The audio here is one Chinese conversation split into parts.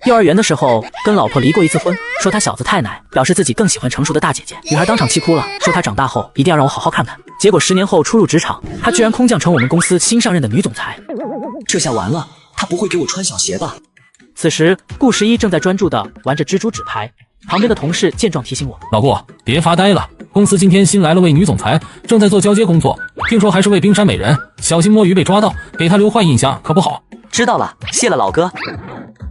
幼儿园的时候跟老婆离过一次婚，说他小子太奶，表示自己更喜欢成熟的大姐姐。女孩当场气哭了，说她长大后一定要让我好好看看。结果10年后初入职场，她居然空降成我们公司新上任的女总裁。这下完了，她不会给我穿小鞋吧？此时顾十一正在专注地玩着蜘蛛纸牌，旁边的同事见状提醒我：老顾，别发呆了，公司今天新来了位女总裁，正在做交接工作，听说还是位冰山美人，小心摸鱼被抓到，给她留坏印象可不好。知道了，谢了老哥。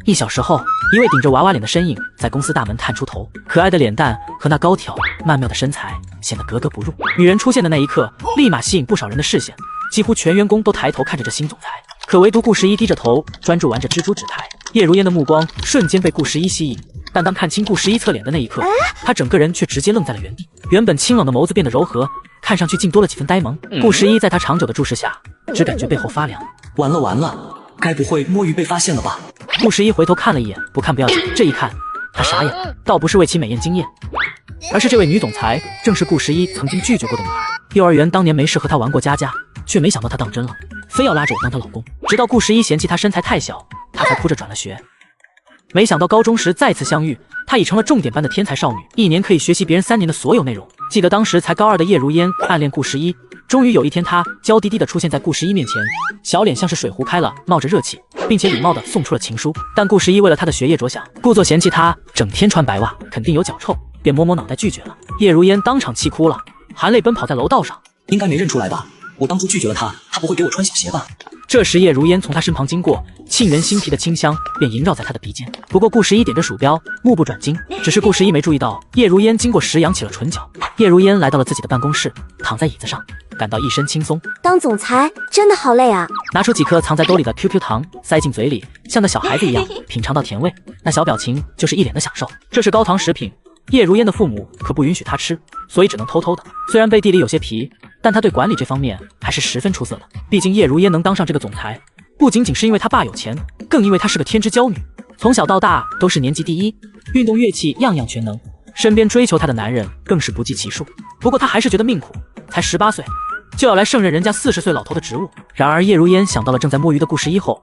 1小时后，一位顶着娃娃脸的身影在公司大门探出头，可爱的脸蛋和那高挑曼妙的身材显得格格不入。女人出现的那一刻，立马吸引不少人的视线，几乎全员工都抬头看着这新总裁，可唯独顾十一低着头专注玩着蜘蛛纸牌。叶如烟的目光瞬间被顾十一吸引，但当看清顾十一侧脸的那一刻，他整个人却直接愣在了原地，原本清冷的眸子变得柔和，看上去竟多了几分呆萌。顾十一在他长久的注视下，只感觉背后发凉。完了完了，该不会摸鱼被发现了吧？顾十一回头看了一眼，不看不要紧，这一看他傻眼，倒不是为其美艳惊艳，而是这位女总裁正是顾十一曾经拒绝过的女孩。幼儿园当年没事和她玩过家家，却没想到她当真了，非要拉着我当她老公。直到顾十一嫌弃她身材太小，她才哭着转了学。没想到高中时再次相遇，她已成了重点班的天才少女，1年可以学习别人3年的所有内容。记得当时才高2的叶如烟暗恋顾十一，终于有一天她娇滴滴地出现在顾十一面前，小脸像是水壶开了，冒着热气，并且礼貌地送出了情书。但顾十一为了她的学业着想，故作嫌弃她整天穿白袜，肯定有脚臭，便摸摸脑袋拒绝了。叶如烟当场气哭了，含泪奔跑在楼道上。应该没认出来吧？我当初拒绝了他，他不会给我穿小鞋吧？这时叶如烟从他身旁经过，沁人心脾的清香便萦绕在他的鼻尖。不过顾十一点着鼠标，目不转睛，只是顾十一没注意到叶如烟经过时扬起了唇角。叶如烟来到了自己的办公室，躺在椅子上，感到一身轻松。当总裁真的好累啊！拿出几颗藏在兜里的 QQ 糖，塞进嘴里，像个小孩子一样品尝到甜味，那小表情就是一脸的享受。这是高糖食品，叶如烟的父母可不允许她吃，所以只能偷偷的。虽然背地里有些皮，但她对管理这方面还是十分出色的。毕竟叶如烟能当上这个总裁，不仅仅是因为她爸有钱，更因为她是个天之娇女，从小到大都是年级第一，运动乐器样样全能，身边追求她的男人更是不计其数。不过她还是觉得命苦，才18岁就要来胜任人家40岁老头的职务。然而叶如烟想到了正在摸鱼的顾十一后，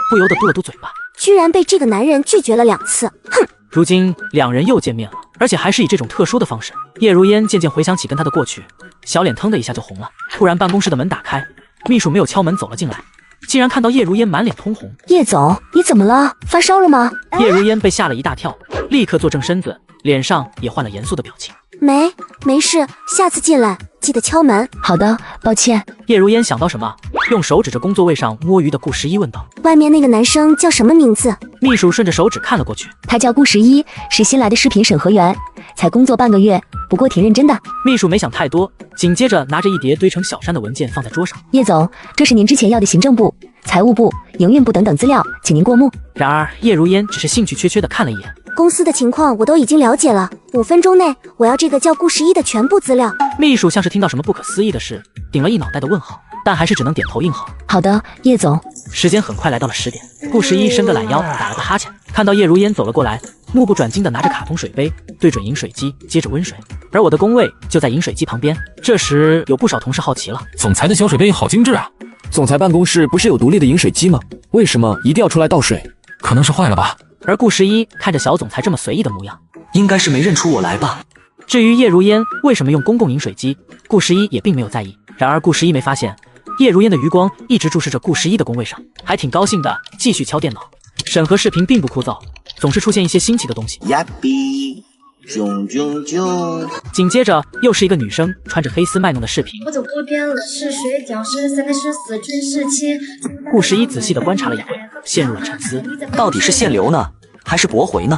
不由得嘟了嘟嘴巴，居然被这个男人拒绝了2次，哼！如今两人又见面了，而且还是以这种特殊的方式。叶如烟渐渐回想起跟他的过去，小脸腾的一下就红了。突然办公室的门打开，秘书没有敲门走了进来，竟然看到叶如烟满脸通红。叶总，你怎么了？发烧了吗？叶如烟被吓了一大跳，立刻坐正身子，脸上也换了严肃的表情。没事，下次进来记得敲门。好的，抱歉。叶如烟想到什么，用手指着工作位上摸鱼的顾十一问道：外面那个男生叫什么名字？秘书顺着手指看了过去，他叫顾十一，是新来的食品审核员，才工作半个月，不过挺认真的。秘书没想太多，紧接着拿着一叠堆成小山的文件放在桌上。叶总，这是您之前要的行政部、财务部、营运部等等资料，请您过目。然而叶如烟只是兴趣缺缺地看了一眼。公司的情况我都已经了解了，5分钟内我要这个叫顾十一的全部资料。秘书像是听到什么不可思议的事，顶了一脑袋的问号，但还是只能点头应好。好的，叶总。时间很快来到了10点，顾十一伸个懒腰，打了个哈欠，看到叶如烟走了过来，目不转睛地拿着卡通水杯对准饮水机，接着温水。而我的工位就在饮水机旁边。这时有不少同事好奇了，总裁的小水杯好精致啊！总裁办公室不是有独立的饮水机吗？为什么一定要出来倒水？可能是坏了吧。而顾十一看着小总裁这么随意的模样，应该是没认出我来吧。至于叶如烟为什么用公共饮水机，顾十一也并没有在意。然而顾十一没发现，叶如烟的余光一直注视着顾十一的工位上，还挺高兴的，继续敲电脑。审核视频并不枯燥，总是出现一些新奇的东西。呀比囧囧囧！紧接着又是一个女生穿着黑丝卖弄的视频。我走过遍了是水饺是3代是4君是7。顾十一仔细地观察了一会，陷入了沉思，到底是限流呢，还是驳回呢？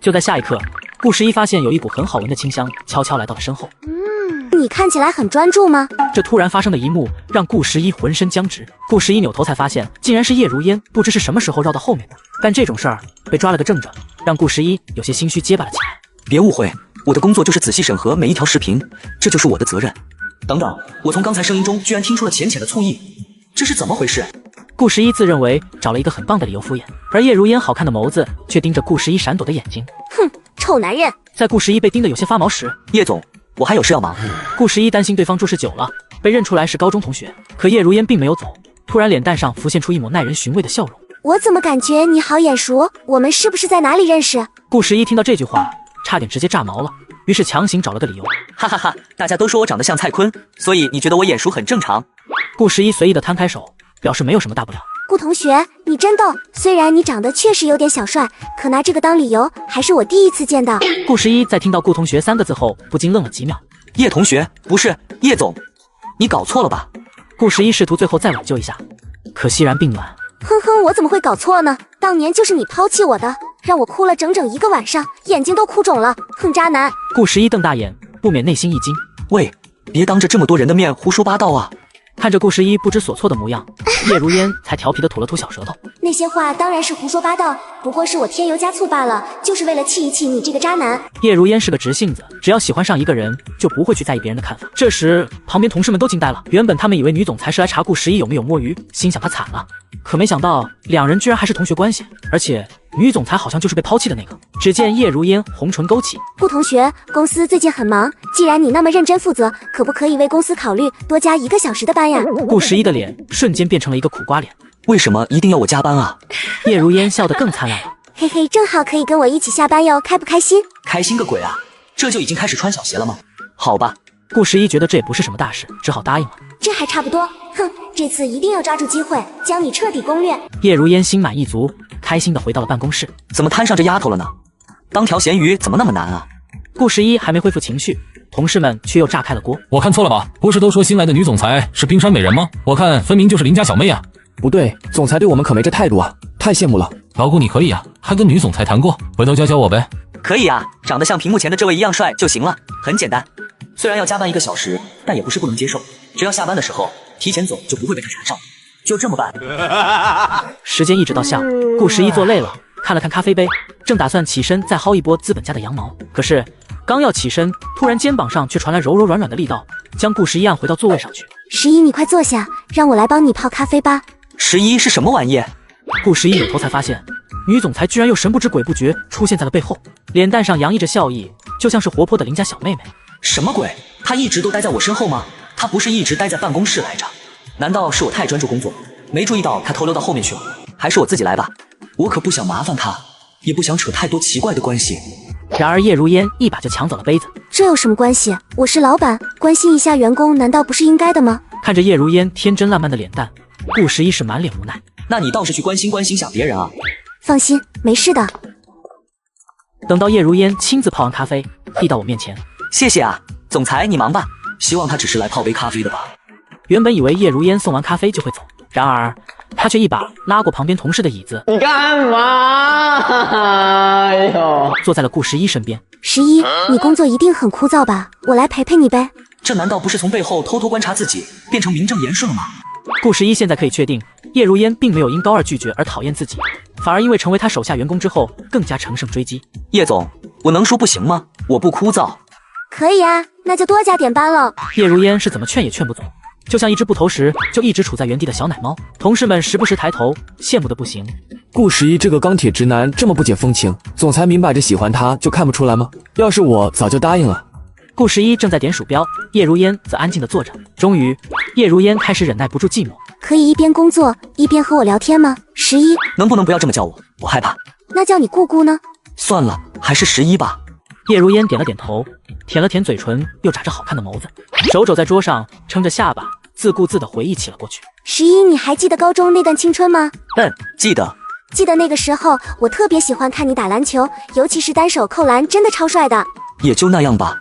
就在下一刻，顾十一发现有一股很好闻的清香悄悄来到了身后。你看起来很专注吗？这突然发生的一幕让顾十一浑身僵直。顾十一扭头才发现，竟然是叶如烟，不知是什么时候绕到后面的。但这种事儿被抓了个正着，让顾十一有些心虚结巴了起来。别误会，我的工作就是仔细审核每一条视频，这就是我的责任。等等，我从刚才声音中居然听出了浅浅的醋意，这是怎么回事？顾十一自认为找了一个很棒的理由敷衍，而叶如烟好看的眸子却盯着顾十一闪躲的眼睛。哼，臭男人！在顾十一被盯得有些发毛时，叶总，我还有事要忙。顾十一担心对方注视久了被认出来是高中同学，可叶如烟并没有走，突然脸蛋上浮现出一抹耐人寻味的笑容。我怎么感觉你好眼熟？我们是不是在哪里认识？顾十一听到这句话，差点直接炸毛了，于是强行找了个理由。哈哈哈，大家都说我长得像蔡坤，所以你觉得我眼熟很正常。顾十一随意的摊开手，表示没有什么大不了。顾同学，你真逗，虽然你长得确实有点小帅，可拿这个当理由，还是我第一次见到。顾十一在听到顾同学3个字后，不禁愣了几秒。叶同学，不是叶总，你搞错了吧？顾十一试图最后再挽救一下，可惜然并卵。哼哼，我怎么会搞错呢？当年就是你抛弃我的，让我哭了整整1个晚上，眼睛都哭肿了。哼，渣男！顾十一瞪大眼，不免内心一惊。喂，别当着这么多人的面胡说八道啊！看着顾十一不知所措的模样，叶如烟才调皮的吐了吐小舌头。那些话当然是胡说八道，不过是我添油加醋罢了，就是为了气一气你这个渣男。叶如烟是个直性子，只要喜欢上一个人，就不会去在意别人的看法。这时，旁边同事们都惊呆了。原本他们以为女总裁是来查顾十一有没有摸鱼，心想他惨了。可没想到，两人居然还是同学关系，而且女总裁好像就是被抛弃的那个。只见叶如烟红唇勾起，顾同学，公司最近很忙，既然你那么认真负责，可不可以为公司考虑多加1个小时的班呀？顾十一的脸瞬间变成了一个苦瓜脸。为什么一定要我加班啊？叶如烟笑得更灿烂了。嘿嘿，正好可以跟我一起下班哟，开不开心？开心个鬼啊！这就已经开始穿小鞋了吗？好吧。顾十一觉得这也不是什么大事，只好答应了。这还差不多，哼，这次一定要抓住机会，将你彻底攻略。叶如烟心满意足，开心地回到了办公室。怎么摊上这丫头了呢？当条咸鱼怎么那么难啊？顾十一还没恢复情绪，同事们却又炸开了锅。我看错了吧？不是都说新来的女总裁是冰山美人吗？我看分明就是邻家小妹啊！不对，总裁对我们可没这态度啊，太羡慕了。老顾你可以啊，还跟女总裁谈过，回头教教我呗。可以啊，长得像屏幕前的这位一样帅就行了，很简单。虽然要加班1个小时，但也不是不能接受。只要下班的时候提前走，就不会被他缠上。就这么办。时间一直到下午，顾十一坐累了，看了看咖啡杯，正打算起身再薅一波资本家的羊毛。可是刚要起身，突然肩膀上却传来柔柔软软的力道，将顾十一按回到座位上去。十一，你快坐下，让我来帮你泡咖啡吧。11是什么玩意？顾十一扭头才发现，女总裁居然又神不知鬼不觉出现在了背后，脸蛋上洋溢着笑意，就像是活泼的邻家小妹妹。什么鬼？她一直都待在我身后吗？她不是一直待在办公室来着？难道是我太专注工作，没注意到她偷溜到后面去了？还是我自己来吧，我可不想麻烦她，也不想扯太多奇怪的关系。然而叶如烟一把就抢走了杯子。这有什么关系？我是老板，关心一下员工难道不是应该的吗？看着叶如烟天真烂漫的脸蛋，顾十一是满脸无奈。那你倒是去关心关心下别人啊。放心，没事的。等到叶如烟亲自泡完咖啡递到我面前，谢谢啊，总裁你忙吧，希望他只是来泡杯咖啡的吧。原本以为叶如烟送完咖啡就会走，然而他却一把拉过旁边同事的椅子。你干嘛？哎呦，坐在了顾十一身边。十一，你工作一定很枯燥吧？我来陪陪你呗。这难道不是从背后偷偷观察自己，变成名正言顺了吗？顾十一现在可以确定，叶如烟并没有因高二拒绝而讨厌自己，反而因为成为他手下员工之后更加乘胜追击。叶总，我能说不行吗？我不枯燥。可以啊，那就多加点班了。叶如烟是怎么劝也劝不走，就像一只不投食就一直处在原地的小奶猫。同事们时不时抬头，羡慕的不行。顾十一这个钢铁直男这么不解风情，总裁明摆着喜欢他就看不出来吗？要是我早就答应了。顾十一正在点鼠标，叶如烟则安静地坐着。终于，叶如烟开始忍耐不住寂寞。可以一边工作一边和我聊天吗？十一，能不能不要这么叫我？我害怕。那叫你顾顾呢？算了，还是11吧。叶如烟点了点头，舔了舔嘴唇，又眨着好看的眸子，手肘在桌上撑着下巴，自顾自地回忆起了过去。十一，你还记得高中那段青春吗？记得。记得那个时候，我特别喜欢看你打篮球，尤其是单手扣篮，真的超帅的。也就那样吧。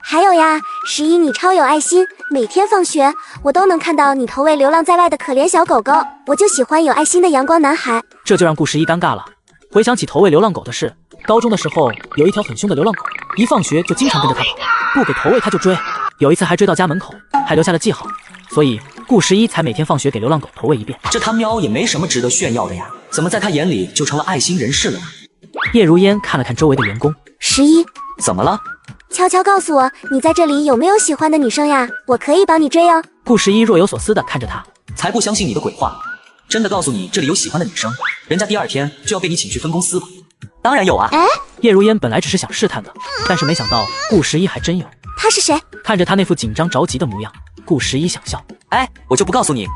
还有呀，十一，你超有爱心，每天放学我都能看到你投喂流浪在外的可怜小狗狗，我就喜欢有爱心的阳光男孩。这就让顾十一尴尬了。回想起投喂流浪狗的事，高中的时候有一条很凶的流浪狗，一放学就经常跟着他跑，不给投喂他就追，有一次还追到家门口，还留下了记号，所以顾十一才每天放学给流浪狗投喂一遍。这他喵也没什么值得炫耀的呀，怎么在他眼里就成了爱心人士了呢？叶如烟看了看周围的员工，十一，怎么了？悄悄告诉我，你在这里有没有喜欢的女生呀？我可以帮你追哦。顾十一若有所思地看着他，才不相信你的鬼话，真的告诉你这里有喜欢的女生，人家第2天就要被你请去分公司了。当然有啊。叶如烟本来只是想试探的，但是没想到顾十一还真有。他是谁？看着他那副紧张着急的模样，顾十一想笑。我就不告诉你。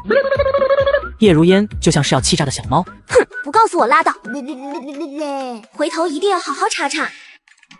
叶如烟就像是要气炸的小猫。哼，不告诉我拉倒，回头一定要好好查查。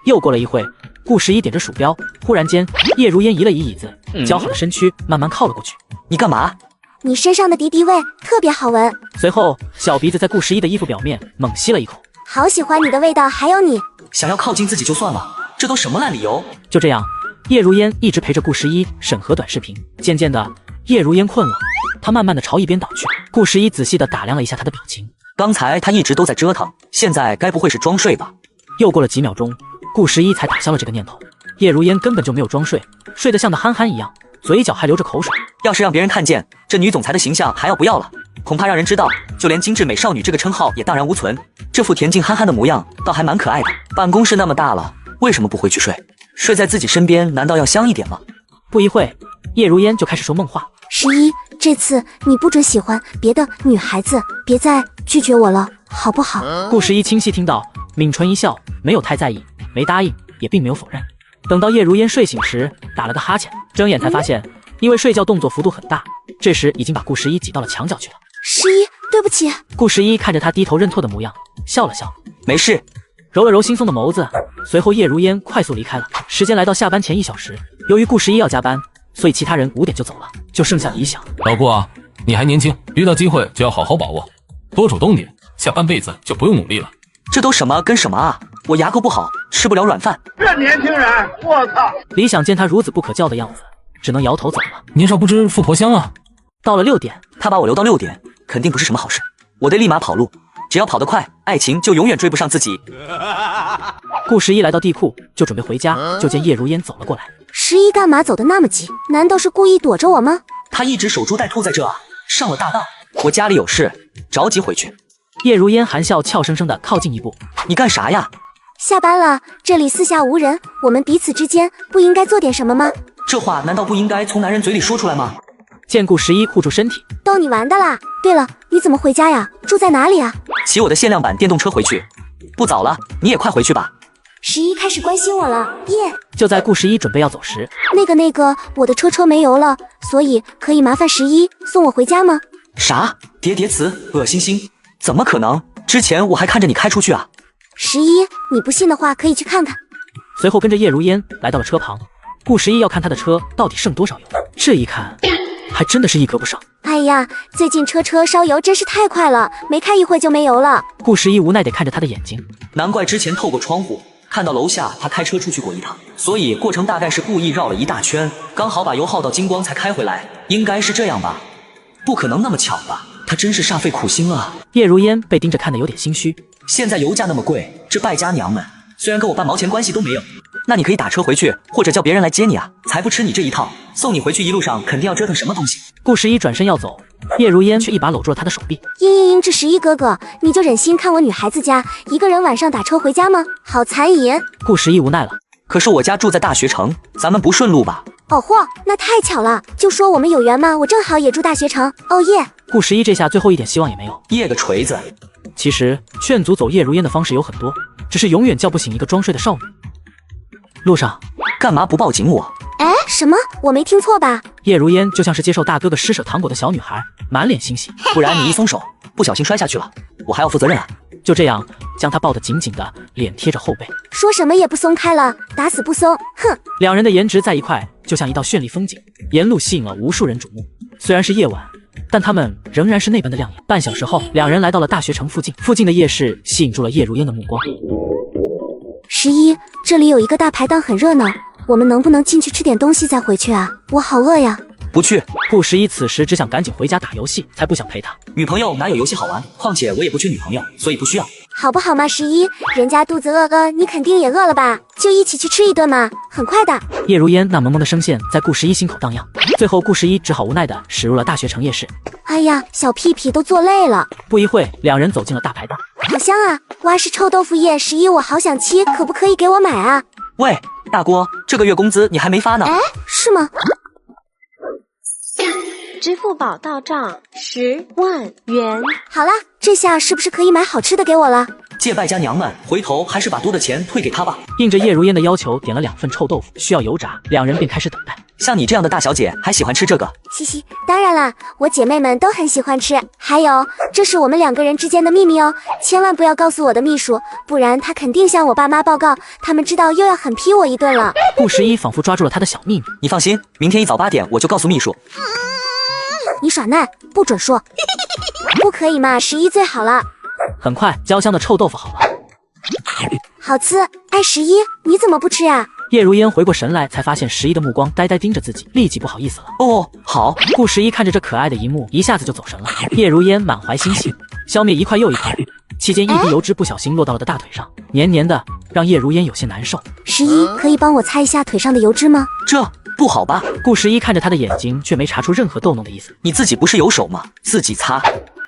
又过了一会，顾十一点着鼠标，忽然间，叶如烟移了移椅子，姣好的身躯慢慢靠了过去。你干嘛？你身上的敌敌味特别好闻。随后，小鼻子在顾十一的衣服表面猛吸了一口。好喜欢你的味道，还有你。想要靠近自己就算了，这都什么烂理由？就这样，叶如烟一直陪着顾十一审核短视频。渐渐的，叶如烟困了，她慢慢的朝一边倒去。顾十一仔细的打量了一下她的表情，刚才他一直都在折腾，现在该不会是装睡吧？又过了几秒钟，顾十一才打消了这个念头。叶如烟根本就没有装睡，睡得像的憨憨一样，嘴角还流着口水。要是让别人看见，这女总裁的形象还要不要了？恐怕让人知道，就连精致美少女这个称号也荡然无存。这副恬静憨憨的模样，倒还蛮可爱的。办公室那么大了，为什么不回去睡？睡在自己身边，难道要香一点吗？不一会，叶如烟就开始说梦话。十一，这次你不准喜欢别的女孩子，别再拒绝我了，好不好？顾十一清晰听到，抿唇一笑，没有太在意，没答应，也并没有否认。等到叶如烟睡醒时，打了个哈欠，睁眼才发现，因为睡觉动作幅度很大，这时已经把顾十一挤到了墙角去了。十一，对不起。顾十一看着他低头认错的模样，笑了笑，没事，揉了揉惺忪的眸子。随后叶如烟快速离开了。时间来到下班前1小时，由于顾十一要加班，所以其他人5点就走了，就剩下李想。老顾啊，你还年轻，遇到机会就要好好把握，多主动点，下半辈子就不用努力了。这都什么跟什么啊！我牙口不好，吃不了软饭。这年轻人，我操！李想见他如此不可教的样子，只能摇头走了。年少不知富婆香啊！到了6点，他把我留到6点，肯定不是什么好事。我得立马跑路，只要跑得快，爱情就永远追不上自己。顾十一来到地库，就准备回家，就见叶如烟走了过来。十一干嘛走得那么急？难道是故意躲着我吗？他一直守株待兔在这啊，上了大当。我家里有事，着急回去。叶如烟含笑俏生生的靠近一步，你干啥呀？下班了，这里四下无人，我们彼此之间不应该做点什么吗？这话难道不应该从男人嘴里说出来吗？见顾十一护住身体，逗你玩的啦。对了，你怎么回家呀？住在哪里啊？骑我的限量版电动车回去。不早了，你也快回去吧。十一开始关心我了，耶！就在顾十一准备要走时，那个，我的车没油了，所以可以麻烦十一送我回家吗？啥？叠叠词，恶心心，怎么可能？之前我还看着你开出去啊。十一，你不信的话可以去看看。随后跟着叶如烟来到了车旁，顾十一要看他的车到底剩多少油。这一看，还真的是一格不剩。哎呀，最近车烧油真是太快了，没开一会就没油了。顾十一无奈地看着他的眼睛，难怪之前透过窗户看到楼下他开车出去过一趟，所以过程大概是故意绕了一大圈，刚好把油耗到精光才开回来，应该是这样吧？不可能那么巧吧？他真是煞费苦心了。叶如烟被盯着看得有点心虚。现在油价那么贵，这败家娘们虽然跟我半毛钱关系都没有，那你可以打车回去，或者叫别人来接你啊，才不吃你这一套。送你回去一路上肯定要折腾什么东西。顾十一转身要走，叶如烟却一把搂住了他的手臂。这十一哥哥，你就忍心看我女孩子家一个人晚上打车回家吗？好残忍！顾十一无奈了。可是我家住在大学城，咱们不顺路吧？哦嚯，那太巧了，就说我们有缘嘛，我正好也住大学城。哦耶！顾十一这下最后一点希望也没有。耶个锤子！其实劝阻走叶如烟的方式有很多，只是永远叫不醒一个装睡的少女。路上干嘛不抱紧我？哎，什么？我没听错吧？叶如烟就像是接受大哥哥施舍糖果的小女孩，满脸欣喜。不然你一松手，不小心摔下去了，我还要负责任啊！就这样将她抱得紧紧的，脸贴着后背，说什么也不松开了，打死不松！哼！两人的颜值在一块，就像一道绚丽风景，沿路吸引了无数人瞩目。虽然是夜晚，但他们仍然是那般的亮眼。半小时后，两人来到了大学城附近，附近的夜市吸引住了叶如烟的目光。十一，这里有一个大排档很热闹，我们能不能进去吃点东西再回去啊？我好饿呀！不去。顾十一此时只想赶紧回家打游戏，才不想陪他。女朋友哪有游戏好玩？况且我也不缺女朋友，所以不需要。好不好嘛，十一，人家肚子饿，你肯定也饿了吧？就一起去吃一顿嘛，很快的。叶如烟那萌萌的声线在顾十一心口荡漾，最后顾十一只好无奈地驶入了大学城夜市。哎呀，小屁屁都坐累了。不一会，两人走进了大排档。好香啊，蛙式臭豆腐叶，十一我好想吃，可不可以给我买啊？喂，大锅，这个月工资你还没发呢。哎，是吗？支付宝到账10万元。好啦，这下是不是可以买好吃的给我了？借败家娘们，回头还是把多的钱退给他吧。应着叶如烟的要求，点了2份臭豆腐，需要油炸，两人便开始等待。像你这样的大小姐还喜欢吃这个？嘻嘻，当然啦，我姐妹们都很喜欢吃。还有，这是我们2个人之间的秘密哦，千万不要告诉我的秘书，不然他肯定向我爸妈报告，他们知道又要狠批我一顿了。顾十一仿佛抓住了他的小秘密。你放心，明天一早8点我就告诉秘书。你耍赖，不准说。不可以嘛，11最好了。很快，焦香的臭豆腐好了。好吃，哎，11，你怎么不吃啊？叶如烟回过神来，才发现11的目光呆呆盯着自己，立即不好意思了。哦，好。顾十一看着这可爱的一幕，一下子就走神了。叶如烟满怀欣喜，消灭一块又一块，期间一滴油脂不小心落到了的大腿上，黏黏的，让叶如烟有些难受。11，可以帮我擦一下腿上的油脂吗？这不好吧？顾十一看着他的眼睛，却没查出任何逗弄的意思。你自己不是有手吗？自己擦。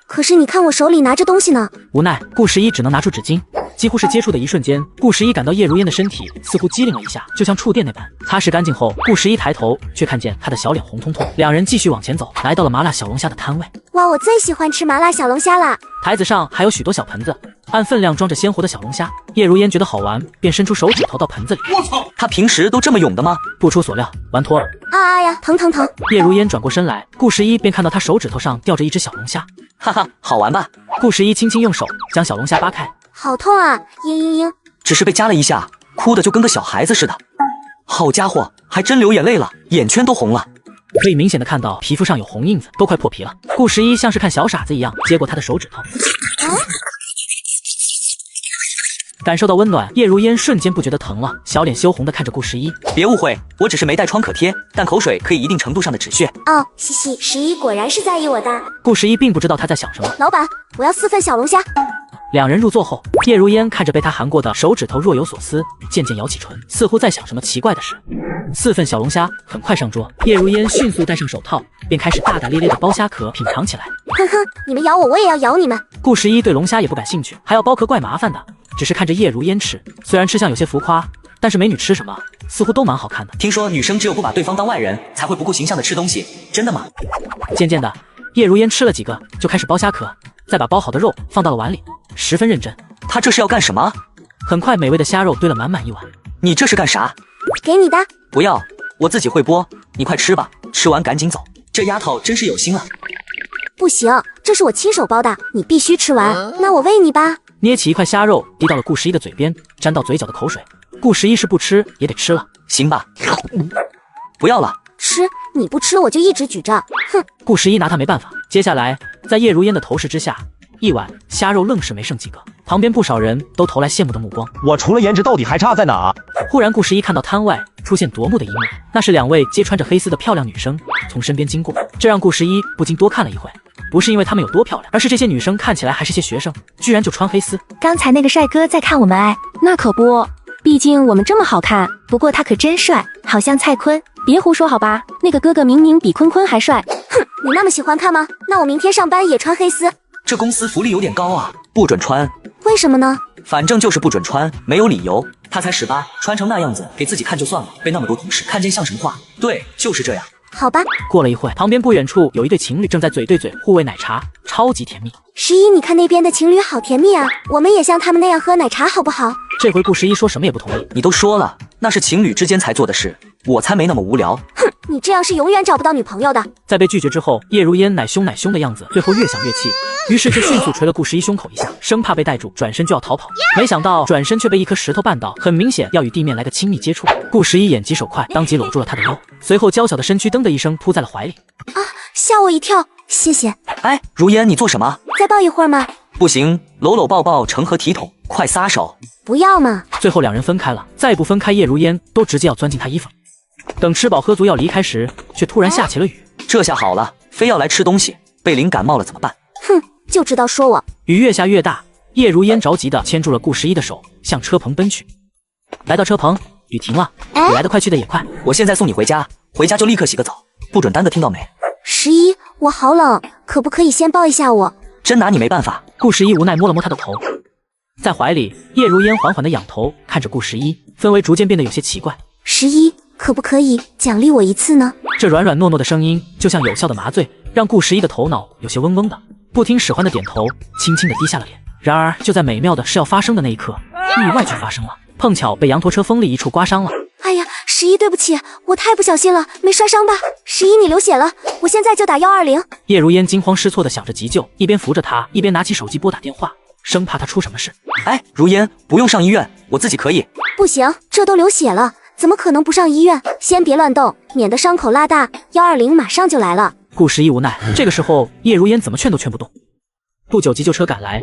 可是你看我手里拿着东西呢。无奈，顾十一只能拿出纸巾。几乎是接触的一瞬间，顾十一感到叶如烟的身体似乎机灵了一下，就像触电那般。擦拭干净后，顾十一抬头，却看见她的小脸红彤彤。两人继续往前走，来到了麻辣小龙虾的摊位。哇，我最喜欢吃麻辣小龙虾啦！台子上还有许多小盆子，按分量装着鲜活的小龙虾。叶如烟觉得好玩，便伸出手指头到盆子里。我操，她平时都这么勇的吗？不出所料，玩脱了。啊呀，疼疼疼！叶如烟转过身来，顾十一便看到她手指头上吊着一只小龙虾。哈哈，好玩吧？顾十一轻轻用手将小龙虾扒开。好痛啊！嘤嘤嘤，只是被夹了一下，哭的就跟个小孩子似的。好家伙，还真流眼泪了，眼圈都红了。可以明显的看到皮肤上有红印子，都快破皮了。顾十一像是看小傻子一样接过他的手指头，感受到温暖，叶如烟瞬间不觉得疼了，小脸羞红的看着顾十一。别误会，我只是没带创可贴，但口水可以一定程度上的止血。哦，嘻嘻，11果然是在意我的。顾十一并不知道他在想什么。老板，我要4份小龙虾。两人入座后，叶如烟看着被他含过的手指头，若有所思，渐渐咬起唇，似乎在想什么奇怪的事。4份小龙虾很快上桌，叶如烟迅速戴上手套，便开始大大咧咧的剥虾壳品尝起来。哼哼，你们咬我，我也要咬你们。顾十一对龙虾也不感兴趣，还要剥壳怪麻烦的，只是看着叶如烟吃，虽然吃相有些浮夸，但是美女吃什么似乎都蛮好看的。听说女生只有不把对方当外人，才会不顾形象的吃东西，真的吗？渐渐的，叶如烟吃了几个，就开始剥虾壳，再把剥好的肉放到了碗里，十分认真。她这是要干什么？很快，美味的虾肉堆了满满一碗。你这是干啥？给你的。不要，我自己会剥，你快吃吧，吃完赶紧走。这丫头真是有心了。不行，这是我亲手包的，你必须吃完。那我喂你吧。捏起一块虾肉递到了顾十一的嘴边，沾到嘴角的口水。顾十一是不吃也得吃了。行吧，不要了。吃，你不吃我就一直举着。哼！顾十一拿他没办法。接下来，在叶如烟的投食之下，一碗虾肉愣是没剩几个。旁边不少人都投来羡慕的目光。我除了颜值到底还差在哪？忽然顾十一看到摊外出现夺目的一幕，那是2位皆穿着黑丝的漂亮女生从身边经过，这让顾十一不禁多看了一会。不是因为她们有多漂亮，而是这些女生看起来还是些学生，居然就穿黑丝。刚才那个帅哥在看我们哎，那可不，毕竟我们这么好看。不过他可真帅，好像蔡坤。别胡说好吧，那个哥哥明明比坤坤还帅。哼，你那么喜欢看吗？那我明天上班也穿黑丝。这公司福利有点高啊，不准穿。为什么呢？反正就是不准穿，没有理由。他才18，穿成那样子给自己看就算了，被那么多同事看见像什么话？对，就是这样。好吧。过了一会，旁边不远处有一对情侣正在嘴对嘴互喂奶茶，超级甜蜜。11，你看那边的情侣好甜蜜啊，我们也像他们那样喝奶茶好不好？这回顾十一说什么也不同意。你都说了，那是情侣之间才做的事，我才没那么无聊。哼，你这样是永远找不到女朋友的。在被拒绝之后，叶如烟奶凶的样子，最后越想越气，于是就迅速捶了顾十一胸口一下，生怕被带住，转身就要逃跑。没想到转身却被一颗石头绊倒，很明显要与地面来个亲密接触。顾十一眼疾手快，当即搂住了他的腰，随后娇小的身躯噔的一声扑在了怀里。啊，吓我一跳，谢谢。哎，如烟，你做什么？再抱一会儿吗？不行，搂搂抱抱成何体统？快撒手！不要嘛。最后2人分开了，再不分开，叶如烟都直接要钻进他衣服。等吃饱喝足要离开时，却突然下起了雨。这下好了，非要来吃东西，被淋感冒了怎么办？哼，就知道说我。雨越下越大，叶如烟着急地牵住了顾十一的手，向车棚奔去。来到车棚，雨停了，你来得快去得也快。我现在送你回家，回家就立刻洗个澡，不准单的，听到没？11，我好冷，可不可以先抱一下我？真拿你没办法。顾十一无奈摸了摸他的头，在怀里，叶如烟缓缓地仰头看着顾十一，氛围逐渐变得有些奇怪。11，可不可以奖励我一次呢？这软软糯糯的声音就像有效的麻醉，让顾十一的头脑有些嗡嗡的，不听使唤的点头，轻轻地低下了脸。然而就在美妙的事要发生的那一刻，意外却发生了，碰巧被羊驼车锋利一处刮伤了。哎呀十一，对不起，我太不小心了，没摔伤吧？十一，你流血了，我现在就打120。叶如烟惊慌失措的想着急救，一边扶着他，一边拿起手机拨打电话，生怕他出什么事。哎，如烟，不用上医院，我自己可以。不行，这都流血了，怎么可能不上医院？先别乱动，免得伤口拉大，120马上就来了。顾十一无奈，这个时候叶如烟怎么劝都劝不动。不久急救车赶来，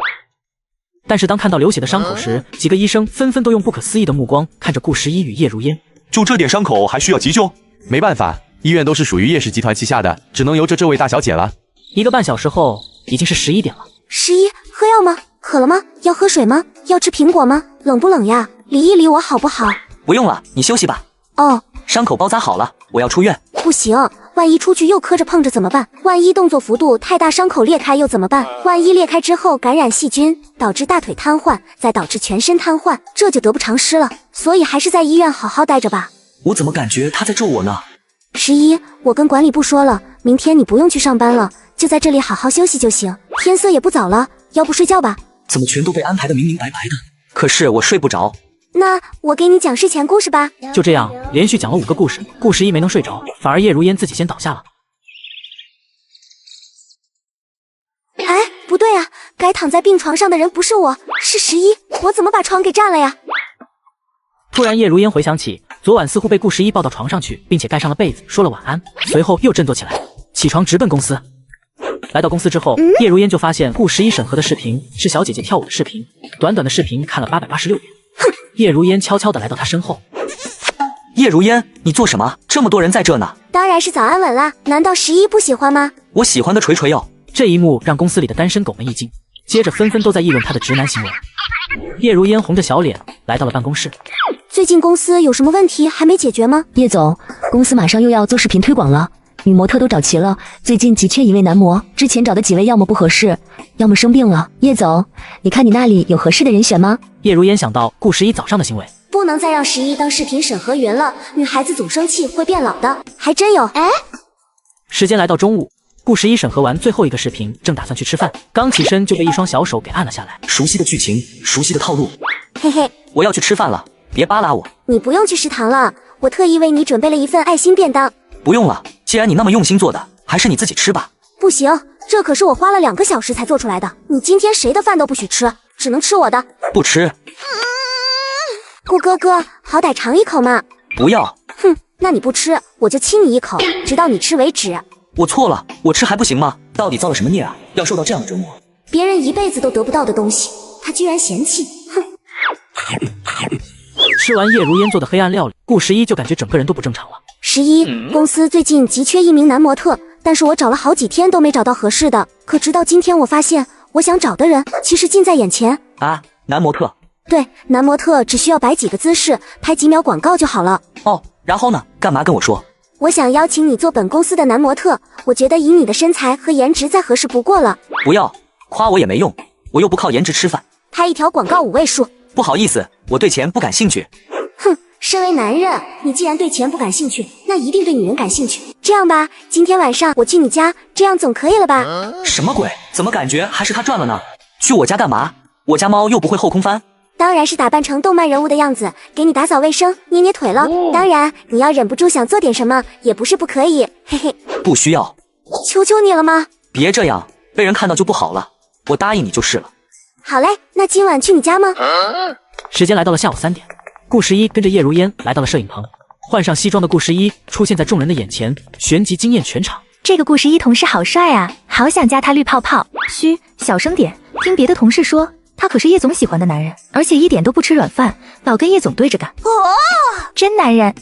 但是当看到流血的伤口时，几个医生纷纷都用不可思议的目光看着顾十一与叶如烟。就这点伤口还需要急救？没办法，医院都是属于叶氏集团旗下的，只能由着这位大小姐了。1个半小时后，已经是11点了。十一，喝药吗？渴了吗？要喝水吗？要吃苹果吗？冷不冷呀？理一理我好不好？不用了，你休息吧。哦，伤口包扎好了，我要出院。不行，万一出去又磕着碰着怎么办？万一动作幅度太大，伤口裂开又怎么办？万一裂开之后感染细菌，导致大腿瘫痪，再导致全身瘫痪，这就得不偿失了。所以还是在医院好好待着吧。我怎么感觉他在咒我呢？十一，我跟管理部说了，明天你不用去上班了，就在这里好好休息就行。天色也不早了，要不睡觉吧？怎么全都被安排得明明白白的？可是我睡不着。那我给你讲睡前故事吧。就这样，连续讲了5个故事，顾十一没能睡着，反而叶如烟自己先倒下了。哎，不对啊，该躺在病床上的人不是我，是十一，我怎么把床给占了呀？突然，叶如烟回想起昨晚似乎被顾十一抱到床上去，并且盖上了被子，说了晚安，随后又振作起来，起床直奔公司。来到公司之后，叶如烟就发现顾十一审核的视频是小姐姐跳舞的视频，短短的视频看了886遍。哼！叶如烟悄悄地来到他身后。叶如烟，你做什么？这么多人在这呢。当然是早安吻啦，难道十一不喜欢吗？我喜欢的锤锤哟。这一幕让公司里的单身狗们一惊，接着纷纷都在议论他的直男行为。叶如烟红着小脸来到了办公室。最近公司有什么问题还没解决吗？叶总，公司马上又要做视频推广了，女模特都找齐了，最近急缺一位男模，之前找的几位要么不合适，要么生病了。叶总，你看你那里有合适的人选吗？叶如烟想到顾十一早上的行为，不能再让十一当视频审核员了，女孩子总生气会变老的。还真有。哎，时间来到中午，顾十一审核完最后一个视频，正打算去吃饭，刚起身就被一双小手给按了下来。熟悉的剧情，熟悉的套路。嘿嘿，我要去吃饭了，别扒拉我。你不用去食堂了，我特意为你准备了一份爱心便当。不用了，既然你那么用心做的，还是你自己吃吧。不行，这可是我花了2个小时才做出来的，你今天谁的饭都不许吃，只能吃我的。不吃。顾哥哥，好歹尝一口嘛。不要。哼，那你不吃，我就亲你一口，直到你吃为止。我错了，我吃还不行吗？到底造了什么孽啊？要受到这样的折磨？别人一辈子都得不到的东西，他居然嫌弃，哼。吃完叶如烟做的黑暗料理，顾十一就感觉整个人都不正常了。十一，公司最近急缺一名男模特，但是我找了好几天都没找到合适的，可直到今天我发现，我想找的人其实近在眼前。啊，男模特？对，男模特只需要摆几个姿势，拍几秒广告就好了。哦，然后呢？干嘛跟我说？我想邀请你做本公司的男模特，我觉得以你的身材和颜值再合适不过了。不要，夸我也没用，我又不靠颜值吃饭。拍一条广告5位数。不好意思，我对钱不感兴趣。哼，身为男人，你既然对钱不感兴趣，那一定对女人感兴趣。这样吧，今天晚上我去你家，这样总可以了吧？什么鬼？怎么感觉还是他赚了呢？去我家干嘛？我家猫又不会后空翻。当然是打扮成动漫人物的样子，给你打扫卫生、捏捏腿了。当然，你要忍不住想做点什么，也不是不可以，嘿嘿。不需要。求求你了吗？别这样，被人看到就不好了。我答应你就是了。好嘞，那今晚去你家吗？时间来到了下午3点，顾十一跟着叶如烟来到了摄影棚。换上西装的顾十一出现在众人的眼前，旋即惊艳全场。这个顾十一同事好帅啊，好想加他绿泡泡。嘘，小声点，听别的同事说，他可是叶总喜欢的男人，而且一点都不吃软饭，老跟叶总对着干。哦，真男人。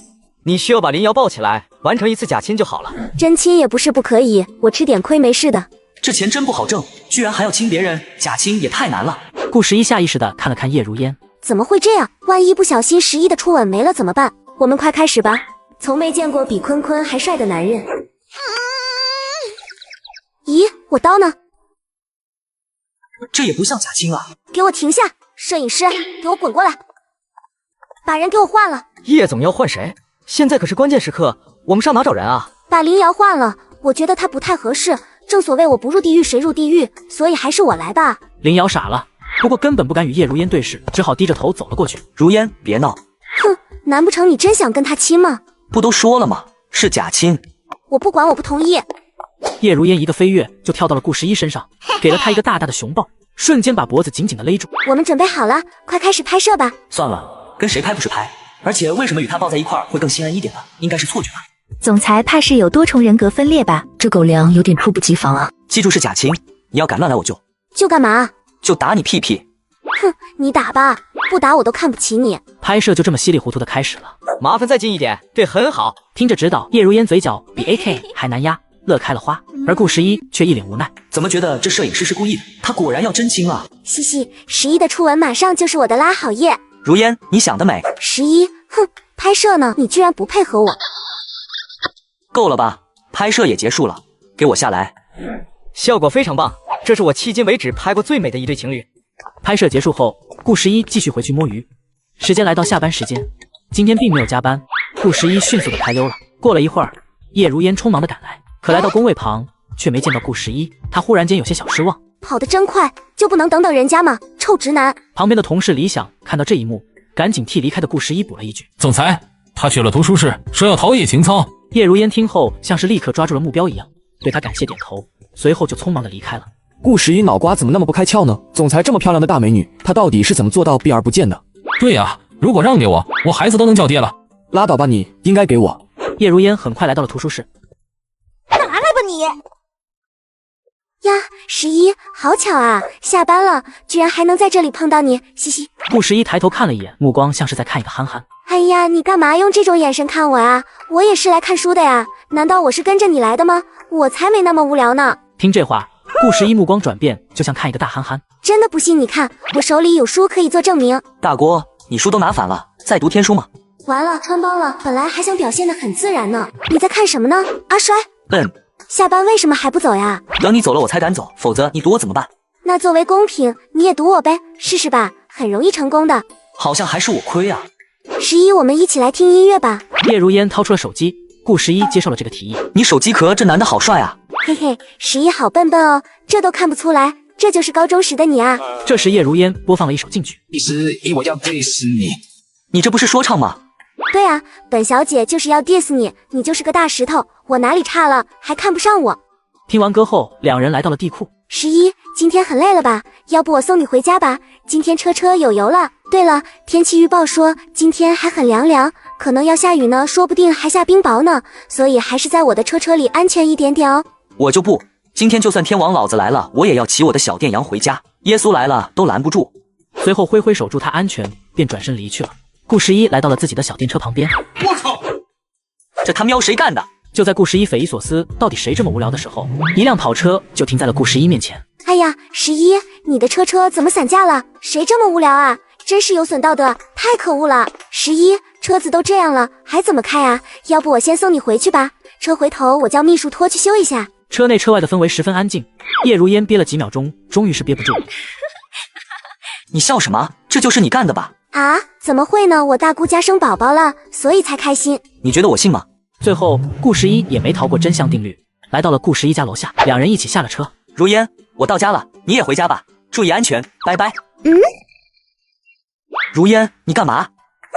你需要把林瑶抱起来，完成一次假亲就好了。真亲也不是不可以，我吃点亏没事的。这钱真不好挣，居然还要亲别人，假亲也太难了。顾十一下意识地看了看叶如烟，怎么会这样？万一不小心十一的初吻没了怎么办？我们快开始吧。从没见过比坤坤还帅的男人。咦，我刀呢？这也不像假亲啊！给我停下！摄影师，给我滚过来！把人给我换了。叶总要换谁？现在可是关键时刻，我们上哪找人啊？把林瑶换了，我觉得他不太合适。正所谓我不入地狱谁入地狱，所以还是我来吧。林瑶傻了，不过根本不敢与叶如烟对视，只好低着头走了过去。如烟，别闹！哼，难不成你真想跟他亲吗？不都说了吗？是假亲。我不管，我不同意。叶如烟一个飞跃就跳到了顾十一身上，给了他一个大大的熊抱，瞬间把脖子紧紧的勒住。我们准备好了，快开始拍摄吧。算了，跟谁拍不是拍，而且为什么与他抱在一块儿会更心安一点呢？应该是错觉吧。总裁怕是有多重人格分裂吧？这狗粮有点猝不及防啊！记住是假亲，你要敢乱来我就干嘛？就打你屁屁！哼，你打吧，不打我都看不起你。拍摄就这么稀里糊涂的开始了。麻烦再近一点，对，很好。听着指导，叶如烟嘴角比 AK 还难压，乐开了花，而顾十一却一脸无奈。怎么觉得这摄影师是故意的？他果然要真亲啊！嘻嘻，11的初吻马上就是我的拉好夜。如烟，你想得美。11，哼，拍摄呢，你居然不配合我。够了吧？拍摄也结束了，给我下来。效果非常棒，这是我迄今为止拍过最美的一对情侣。拍摄结束后，顾十一继续回去摸鱼。时间来到下班时间，今天并没有加班，顾十一迅速的开溜了。过了一会儿，叶如烟匆忙的赶来，可来到工位旁却没见到顾十一，他忽然间有些小失望。跑得真快，就不能等等人家吗？臭直男！旁边的同事李想看到这一幕，赶紧替离开的顾十一补了一句：总裁，他去了图书室，说要陶冶情操。叶如烟听后像是立刻抓住了目标一样，对他感谢点头，随后就匆忙的离开了。顾十一脑瓜怎么那么不开窍呢？总裁这么漂亮的大美女，她到底是怎么做到避而不见的？对呀，如果让给我，我孩子都能叫爹了。拉倒吧你，应该给我。叶如烟很快来到了图书室。拿来吧你！呀，11，好巧啊，下班了，居然还能在这里碰到你，嘻嘻。顾十一抬头看了一眼，目光像是在看一个憨憨。哎呀，你干嘛用这种眼神看我啊？我也是来看书的呀，难道我是跟着你来的吗？我才没那么无聊呢。听这话，顾十一目光转变，就像看一个大憨憨。真的不信你看，我手里有书可以做证明。大锅，你书都拿反了，在读天书吗？完了，穿帮了，本来还想表现得很自然呢。你在看什么呢？阿衰。下班为什么还不走呀？等你走了我才敢走，否则你堵我怎么办？那作为公平，你也堵我呗，试试吧，很容易成功的。好像还是我亏啊。11，我们一起来听音乐吧。叶如烟掏出了手机，顾十一接受了这个提议。你手机壳这男的好帅啊！嘿嘿，11好笨笨哦，这都看不出来，这就是高中时的你啊。这时叶如烟播放了一首禁曲。11，我要 diss 你。你这不是说唱吗？对啊，本小姐就是要 diss 你，你就是个大石头，我哪里差了，还看不上我。听完歌后，两人来到了地库。11，今天很累了吧？要不我送你回家吧？今天车有油了。对了，天气预报说今天还很凉凉，可能要下雨呢，说不定还下冰雹呢，所以还是在我的车里安全一点点哦。我就不，今天就算天王老子来了，我也要骑我的小电羊回家，耶稣来了都拦不住。随后挥挥手祝他安全，便转身离去了。顾十一来到了自己的小电车旁边。我操，这他喵谁干的？就在顾十一匪夷所思，到底谁这么无聊的时候，一辆跑车就停在了顾十一面前。哎呀，11，你的车怎么散架了？谁这么无聊啊？真是有损道德，太可恶了。11，车子都这样了，还怎么开啊？要不我先送你回去吧，车回头我叫秘书拖去修一下。车内车外的氛围十分安静，叶如烟憋了几秒钟，终于是憋不住了。你笑什么？这就是你干的吧？啊，怎么会呢？我大姑家生宝宝了，所以才开心。你觉得我信吗？最后，顾十一也没逃过真相定律，来到了顾十一家楼下，两人一起下了车。如烟，我到家了，你也回家吧，注意安全，拜拜。如烟，你干嘛？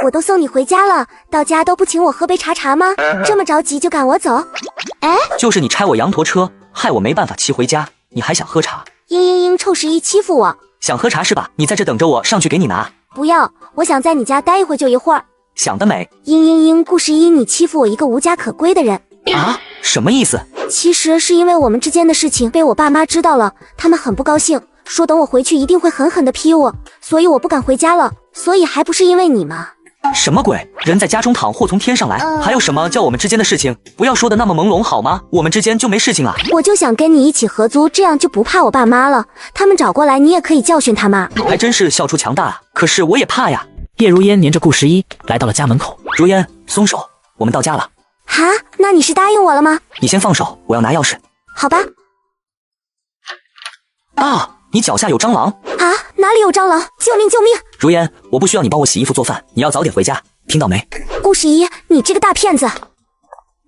我都送你回家了，到家都不请我喝杯茶吗？这么着急就赶我走？哎，就是你拆我羊驼车，害我没办法骑回家，你还想喝茶？臭11欺负我。想喝茶是吧？你在这等着我上去给你拿。不要，我想在你家待一会就一会儿。想得美。顾十一，你欺负我一个无家可归的人啊？什么意思？其实是因为我们之间的事情被我爸妈知道了，他们很不高兴，说等我回去一定会狠狠地批我，所以我不敢回家了。所以还不是因为你吗？什么鬼？人在家中躺，祸从天上来，还有什么叫我们之间的事情？不要说的那么朦胧好吗？我们之间就没事情了。我就想跟你一起合租，这样就不怕我爸妈了。他们找过来，你也可以教训他们。还真是笑出强大啊！可是我也怕呀。叶如烟黏着顾十一来到了家门口。如烟，松手，我们到家了。哈，那你是答应我了吗？你先放手，我要拿钥匙。好吧。啊，你脚下有蟑螂啊？哪里有蟑螂？救命救命！如烟，我不需要你帮我洗衣服做饭，你要早点回家，听到没？顾十一，你这个大骗子，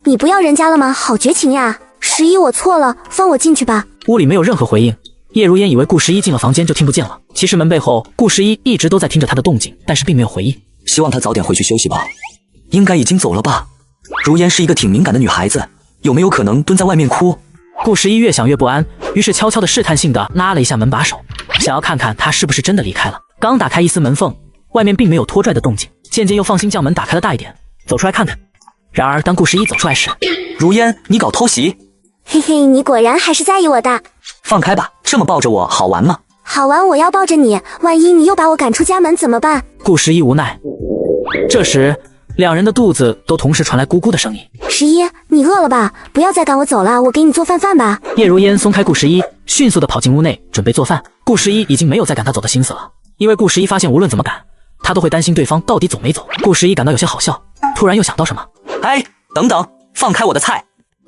你不要人家了吗？好绝情呀！11，我错了，放我进去吧。屋里没有任何回应，叶如烟以为顾十一进了房间就听不见了，其实门背后顾十一一直都在听着他的动静，但是并没有回应。希望她早点回去休息吧。应该已经走了吧？如烟是一个挺敏感的女孩子，有没有可能蹲在外面哭？顾十一越想越不安，于是悄悄的试探性的拉了一下门把手，想要看看她是不是真的离开了。刚打开一丝门缝，外面并没有拖拽的动静，渐渐又放心将门打开了大一点，走出来看看。然而当顾十一走出来时，如烟，你搞偷袭？嘿嘿，你果然还是在意我的。放开吧，这么抱着我好玩吗？好玩，我要抱着你，万一你又把我赶出家门怎么办？顾十一无奈。这时两人的肚子都同时传来咕咕的声音。十一，你饿了吧？不要再赶我走了，我给你做饭吧。叶如烟松开顾十一，迅速的跑进屋内准备做饭。顾十一已经没有再赶他走的心思了，因为顾十一发现无论怎么赶，他都会担心对方到底走没走。顾十一感到有些好笑，突然又想到什么。哎，等等，放开我的菜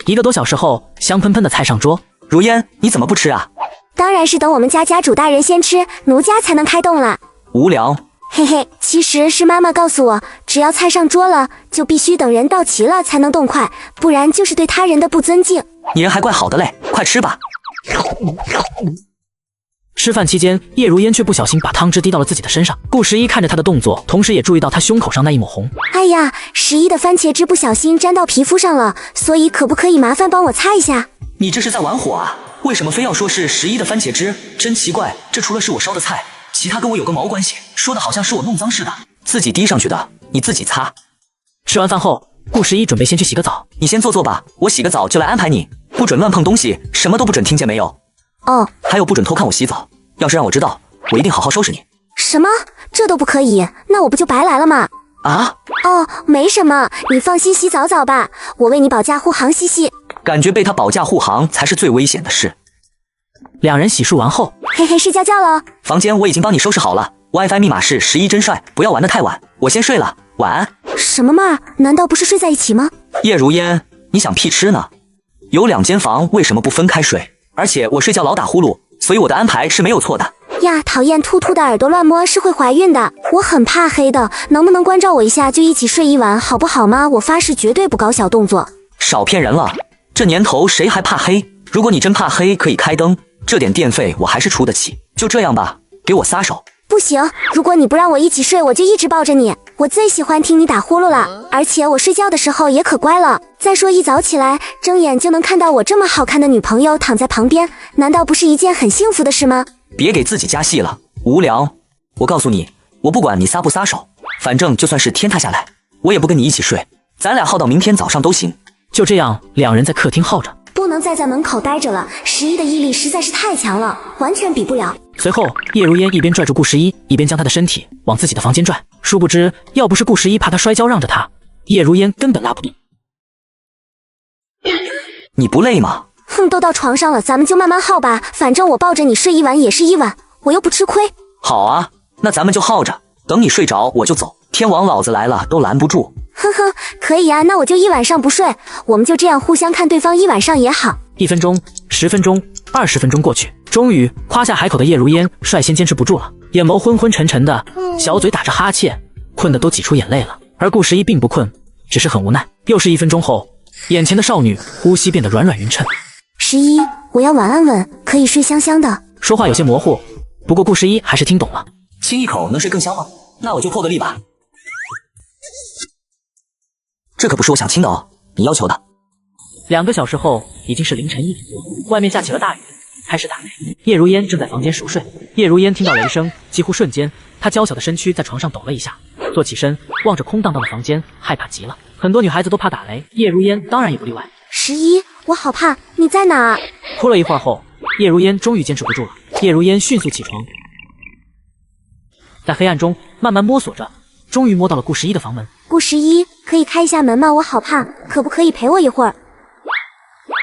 ！1个多小时后，香喷喷的菜上桌。如烟，你怎么不吃啊？当然是等我们家家主大人先吃，奴家才能开动了。无聊。嘿嘿，其实是妈妈告诉我，只要菜上桌了，就必须等人到齐了才能动筷，不然就是对他人的不尊敬。你人还怪好的嘞，快吃吧。吃饭期间，叶如烟却不小心把汤汁滴到了自己的身上。顾十一看着他的动作，同时也注意到他胸口上那一抹红。哎呀，十一的番茄汁不小心沾到皮肤上了，所以可不可以麻烦帮我擦一下？你这是在玩火啊？为什么非要说是11的番茄汁？真奇怪，这除了是我烧的菜，其他跟我有个毛关系？说的好像是我弄脏似的。自己滴上去的，你自己擦。吃完饭后，顾十一准备先去洗个澡。你先坐坐吧，我洗个澡就来安排你。不准乱碰东西，什么都不准，听见没有？哦，还有不准偷看我洗澡，要是让我知道，我一定好好收拾你。什么？这都不可以？那我不就白来了吗？啊？哦，没什么，你放心洗澡澡吧，我为你保驾护航洗洗。感觉被他保驾护航才是最危险的事。两人洗漱完后，嘿嘿，睡觉觉了。房间我已经帮你收拾好了 ，WiFi 密码是11真帅，不要玩得太晚。我先睡了，晚安。什么嘛？难道不是睡在一起吗？叶如烟，你想屁吃呢？有2间房，为什么不分开睡？而且我睡觉老打呼噜，所以我的安排是没有错的。呀，讨厌，兔兔的耳朵乱摸是会怀孕的，我很怕黑的，能不能关照我一下，就一起睡一晚好不好吗？我发誓绝对不搞小动作。少骗人了，这年头谁还怕黑？如果你真怕黑，可以开灯，这点电费我还是出得起。就这样吧，给我撒手。不行，如果你不让我一起睡，我就一直抱着你。我最喜欢听你打呼噜了，而且我睡觉的时候也可乖了。再说一早起来，睁眼就能看到我这么好看的女朋友躺在旁边，难道不是一件很幸福的事吗？别给自己加戏了，无聊。我告诉你，我不管你撒不撒手，反正就算是天塌下来，我也不跟你一起睡，咱俩耗到明天早上都行。就这样，两人在客厅耗着。不能再在门口待着了，11的毅力实在是太强了，完全比不了。随后，叶如烟一边拽住顾十一，一边将他的身体往自己的房间拽。殊不知，要不是顾十一怕他摔跤让着他，叶如烟根本拉不动。你不累吗？哼，都到床上了，咱们就慢慢耗吧，反正我抱着你睡一晚也是一晚，我又不吃亏。好啊，那咱们就耗着，等你睡着我就走，天王老子来了都拦不住。呵呵，可以啊，那我就一晚上不睡，我们就这样互相看对方一晚上也好。1分钟、10分钟、20分钟过去，终于夸下海口的叶如烟率先坚持不住了，眼眸昏昏沉沉的，小嘴打着哈欠，困得都挤出眼泪了。而顾十一并不困，只是很无奈。又是1分钟后，眼前的少女呼吸变得软软匀称。11，我要晚安吻，可以睡香香的。说话有些模糊，不过顾十一还是听懂了。亲一口能睡更香吗？那我就破个例吧。这可不是我想亲的哦，你要求的。2个小时后，已经是凌晨1点多，外面下起了大雨，开始打雷。叶如烟正在房间熟睡，叶如烟听到雷声，几乎瞬间，她娇小的身躯在床上抖了一下，坐起身，望着空荡荡的房间，害怕极了。很多女孩子都怕打雷，叶如烟当然也不例外。11，我好怕，你在哪？哭了一会儿后，叶如烟终于坚持不住了。叶如烟迅速起床，在黑暗中慢慢摸索着，终于摸到了顾十一的房门。顾十一，可以开一下门吗？我好怕，可不可以陪我一会儿？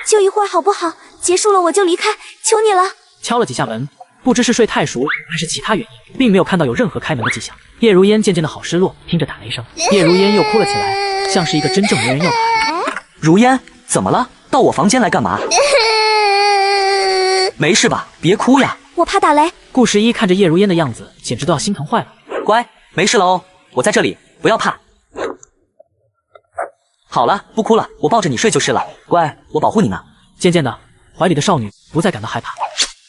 就一会儿好不好？结束了我就离开，求你了。敲了几下门，不知是睡太熟还是其他原因，并没有看到有任何开门的迹象。叶如烟渐渐的好失落，听着打雷声，叶如烟又哭了起来，像是一个真正没人要的孩子。如烟，怎么了？到我房间来干嘛？没事吧？别哭呀。我怕打雷。顾十一看着叶如烟的样子，简直都要心疼坏了。乖，没事了哦，我在这里，不要怕。好了，不哭了，我抱着你睡就是了。乖，我保护你呢。渐渐的，怀里的少女不再感到害怕。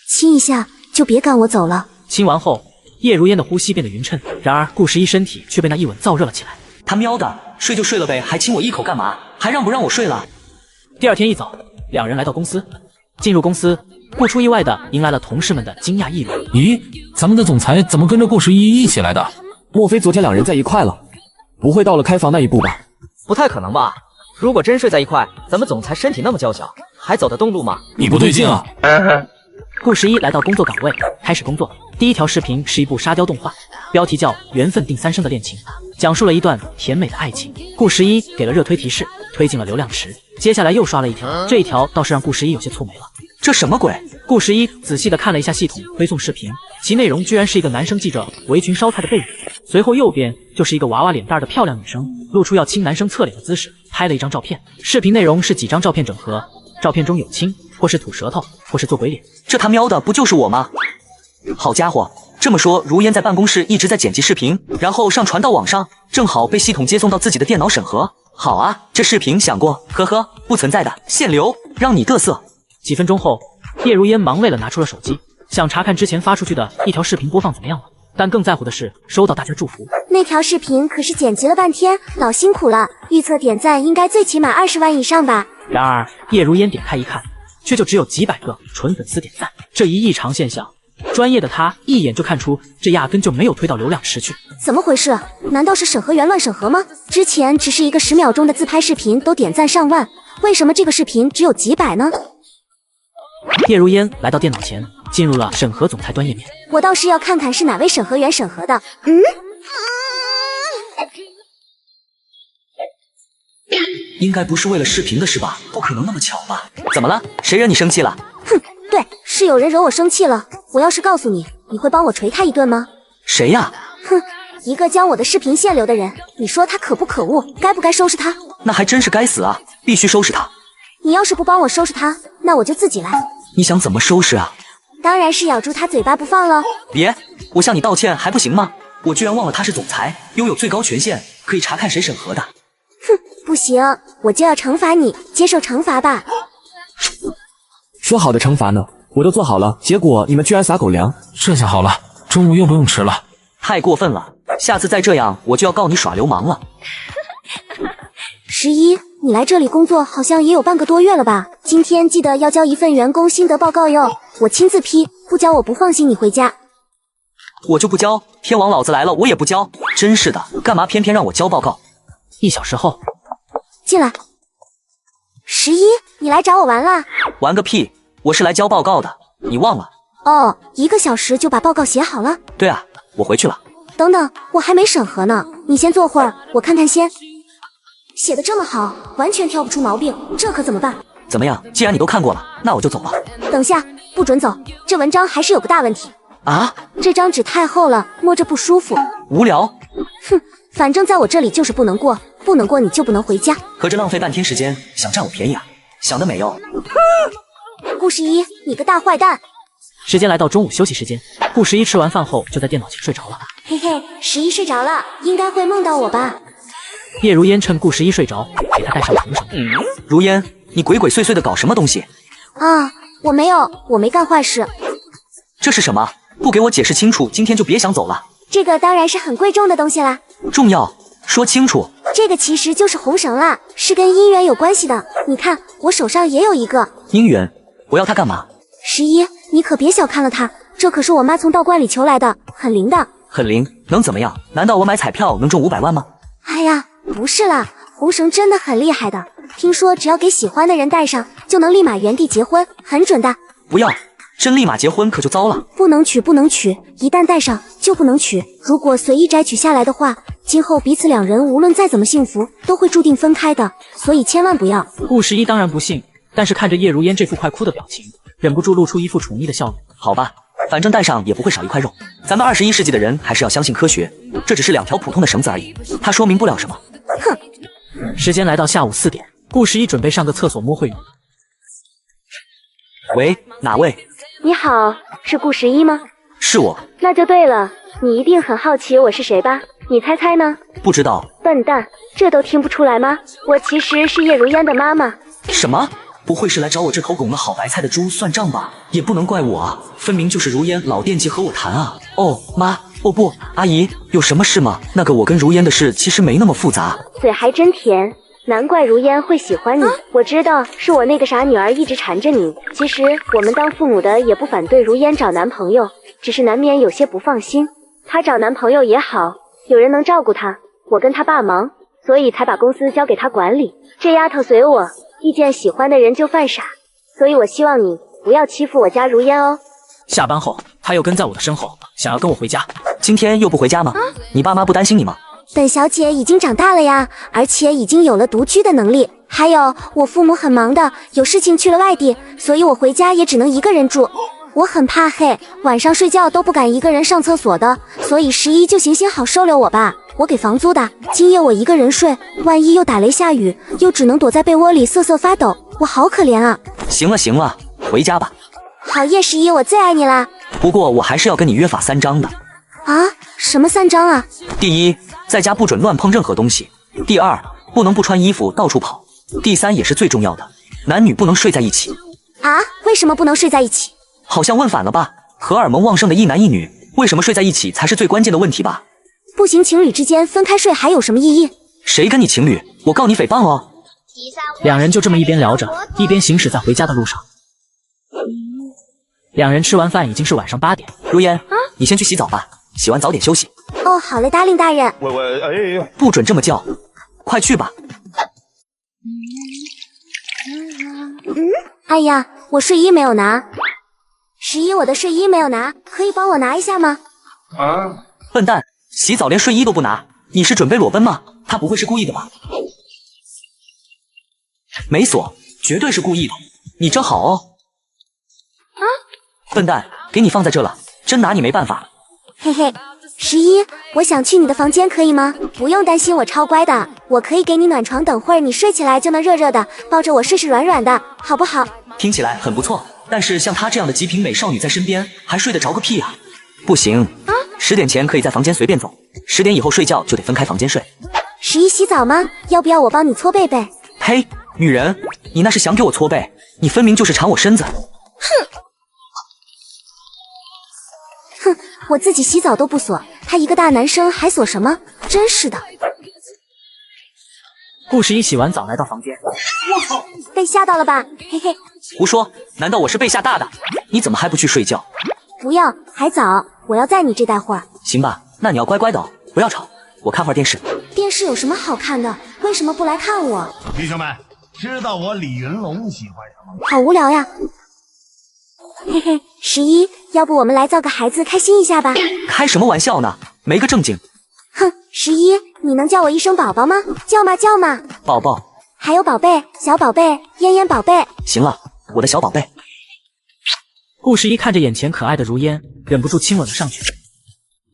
亲一下，就别赶我走了。亲完后，叶如烟的呼吸变得匀称，然而顾十一身体却被那一吻燥热了起来。他喵的，睡就睡了呗，还亲我一口干嘛？还让不让我睡了？第二天一早，两人来到公司。进入公司，不出意外的迎来了同事们的惊讶议论。咦，咱们的总裁怎么跟着顾十一一起来的？莫非昨天两人在一块了？不会到了开房那一步吧？不太可能吧？如果真睡在一块，咱们总裁身体那么娇小，还走得动路吗？你不对劲啊！顾十一来到工作岗位，开始工作。第一条视频是一部沙雕动画，标题叫《缘分定三生的恋情》，讲述了一段甜美的爱情。顾十一给了热推提示，推进了流量池。接下来又刷了一条，这一条倒是让顾十一有些蹙眉了。这什么鬼？顾十一仔细的看了一下系统推送视频，其内容居然是一个男生系着围裙烧菜的背影，随后右边就是一个娃娃脸蛋的漂亮女生，露出要亲男生侧脸的姿势，拍了一张照片。视频内容是几张照片整合，照片中有亲，或是吐舌头，或是做鬼脸。这他喵的不就是我吗？好家伙，这么说如烟在办公室一直在剪辑视频，然后上传到网上，正好被系统接送到自己的电脑审核。好啊，这视频想过，呵呵，不存在的，限流，让你嘚瑟。几分钟后，叶如烟忙累了拿出了手机，想查看之前发出去的一条视频播放怎么样了，但更在乎的是收到大家祝福。那条视频可是剪辑了半天，老辛苦了，预测点赞应该最起码20万以上吧。然而叶如烟点开一看，却就只有几百个纯粉丝点赞，这一异常现象，专业的他一眼就看出这压根就没有推到流量池去。怎么回事？难道是审核员乱审核吗？之前只是一个10秒钟的自拍视频都点赞上万，为什么这个视频只有几百呢？叶如烟来到电脑前，进入了审核总裁端页面。我倒是要看看是哪位审核员审核的。应该不是为了视频的是吧？不可能那么巧吧？怎么了？谁惹你生气了？哼，对，是有人惹我生气了。我要是告诉你，你会帮我捶他一顿吗？谁呀？哼，一个将我的视频限流的人，你说他可不可恶？该不该收拾他？那还真是该死啊！必须收拾他。你要是不帮我收拾他，那我就自己来。你想怎么收拾啊？当然是咬住他嘴巴不放了。别，我向你道歉还不行吗？我居然忘了他是总裁，拥有最高权限，可以查看谁审核的。哼，不行，我就要惩罚你，接受惩罚吧。说好的惩罚呢？我都做好了，结果你们居然撒狗粮。这下好了，中午又不用吃了。太过分了，下次再这样我就要告你耍流氓了。11，你来这里工作好像也有半个多月了吧？今天记得要交一份员工心得报告哟，我亲自批，不交我不放心你回家。我就不交，天王老子来了我也不交，真是的，干嘛偏偏让我交报告？1小时后，进来。11，你来找我玩啦？玩个屁，我是来交报告的，你忘了？哦，1个小时就把报告写好了？对啊，我回去了。等等，我还没审核呢，你先坐会儿，我看看先。写的这么好，完全挑不出毛病，这可怎么办？怎么样？既然你都看过了，那我就走了。等下，不准走，这文章还是有个大问题。啊？这张纸太厚了，摸着不舒服。无聊。哼，反正在我这里就是不能过，不能过你就不能回家。合着浪费半天时间，想占我便宜啊？想得美哟！顾11，你个大坏蛋！时间来到中午休息时间，顾11吃完饭后就在电脑前睡着了。嘿嘿，11睡着了，应该会梦到我吧？叶如烟趁顾11睡着，给他戴上红绳。如烟，你鬼鬼祟祟的搞什么东西？啊，我没有，我没干坏事。这是什么？不给我解释清楚，今天就别想走了。这个当然是很贵重的东西啦。重要，说清楚。这个其实就是红绳啦，是跟姻缘有关系的。你看，我手上也有一个。姻缘？我要它干嘛？11，你可别小看了它，这可是我妈从道观里求来的，很灵的。很灵？能怎么样？难道我买彩票能中500万吗？哎呀，不是啦，红绳真的很厉害的，听说只要给喜欢的人戴上，就能立马原地结婚，很准的。不要，真立马结婚可就糟了。不能娶，不能娶，一旦戴上就不能娶。如果随意摘取下来的话，今后彼此两人无论再怎么幸福，都会注定分开的，所以千万不要。顾11当然不信，但是看着叶如烟这副快哭的表情，忍不住露出一副宠溺的笑容。好吧，反正戴上也不会少一块肉。咱们21世纪的人还是要相信科学，这只是2条普通的绳子而已，它说明不了什么。哼。时间来到下午4点，顾11准备上个厕所摸会语。喂，哪位？你好，是顾11吗？是我。那就对了，你一定很好奇我是谁吧？你猜猜呢？不知道。笨蛋，这都听不出来吗？我其实是叶如烟的妈妈。什么？不会是来找我这头拱了好白菜的猪算账吧？也不能怪我啊，分明就是如烟老惦记和我谈啊。哦，妈，哦不，阿姨，有什么事吗？那个我跟如烟的事其实没那么复杂。嘴还真甜，难怪如烟会喜欢你。我知道是我那个傻女儿一直缠着你。其实我们当父母的也不反对如烟找男朋友，只是难免有些不放心。她找男朋友也好，有人能照顾她。我跟她爸忙，所以才把公司交给她管理。这丫头随我，一见喜欢的人就犯傻，所以我希望你不要欺负我家如烟哦。下班后，他又跟在我的身后，想要跟我回家。今天又不回家吗？你爸妈不担心你吗？本小姐已经长大了呀，而且已经有了独居的能力。还有，我父母很忙的，有事情去了外地，所以我回家也只能一个人住。我很怕黑，晚上睡觉都不敢一个人上厕所的，所以11就行行好收留我吧。我给房租的，今夜我一个人睡，万一又打雷下雨，又只能躲在被窝里瑟瑟发抖，我好可怜啊。行了行了，回家吧。好叶11，我最爱你啦。不过我还是要跟你约法3章的。啊？什么3章啊？第一，在家不准乱碰任何东西；第二，不能不穿衣服到处跑；第三，也是最重要的，男女不能睡在一起。啊？为什么不能睡在一起？好像问反了吧？荷尔蒙旺盛的一男一女，为什么睡在一起才是最关键的问题吧？不行，情侣之间分开睡还有什么意义？谁跟你情侣？我告你诽谤哦！两人就这么一边聊着，一边行驶在回家的路上。两人吃完饭已经是晚上8点。如烟，你先去洗澡吧，洗完早点休息。哦，好嘞，答令大人。不准这么叫，快去吧。哎呀，我睡衣没有拿。11，我的睡衣没有拿，可以帮我拿一下吗？笨蛋，洗澡连睡衣都不拿，你是准备裸奔吗？他不会是故意的吧？没锁，绝对是故意的。你真好哦。笨蛋，给你放在这了，真拿你没办法。嘿嘿，11，我想去你的房间，可以吗？不用担心，我超乖的，我可以给你暖床，等会儿你睡起来就能热热的，抱着我睡是软软的，好不好？听起来很不错，但是像她这样的极品美少女在身边，还睡得着个屁啊！不行，10点前可以在房间随便走，10点以后睡觉就得分开房间睡。11，洗澡吗？要不要我帮你搓背背？呸，女人，你那是想给我搓背，你分明就是缠我身子。哼，我自己洗澡都不锁，他一个大男生还锁什么？真是的。顾11洗完澡来到房间，我操，被吓到了吧？嘿嘿。胡说，难道我是被吓大的？你怎么还不去睡觉？不要，还早，我要载你这待会儿。行吧，那你要乖乖的哦，不要吵，我看会儿电视。电视有什么好看的？为什么不来看我？弟兄们，知道我李云龙喜欢什么吗？好无聊呀。嘿嘿，11，要不我们来造个孩子，开心一下吧？开什么玩笑呢？没个正经。哼，11，你能叫我一声宝宝吗？叫嘛叫嘛。宝宝。还有宝贝、小宝贝、嫣嫣宝贝。行了，我的小宝贝。顾11看着眼前可爱的如烟，忍不住亲吻了上去。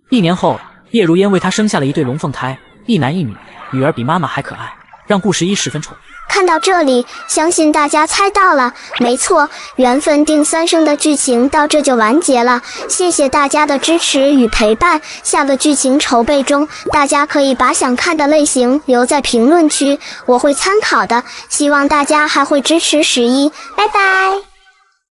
1年后，叶如烟为他生下了一对龙凤胎，一男一女，女儿比妈妈还可爱，让顾11十分宠。看到这里，相信大家猜到了，没错，缘分定三生的剧情到这就完结了。谢谢大家的支持与陪伴，下个剧情筹备中，大家可以把想看的类型留在评论区，我会参考的。希望大家还会支持11，拜拜。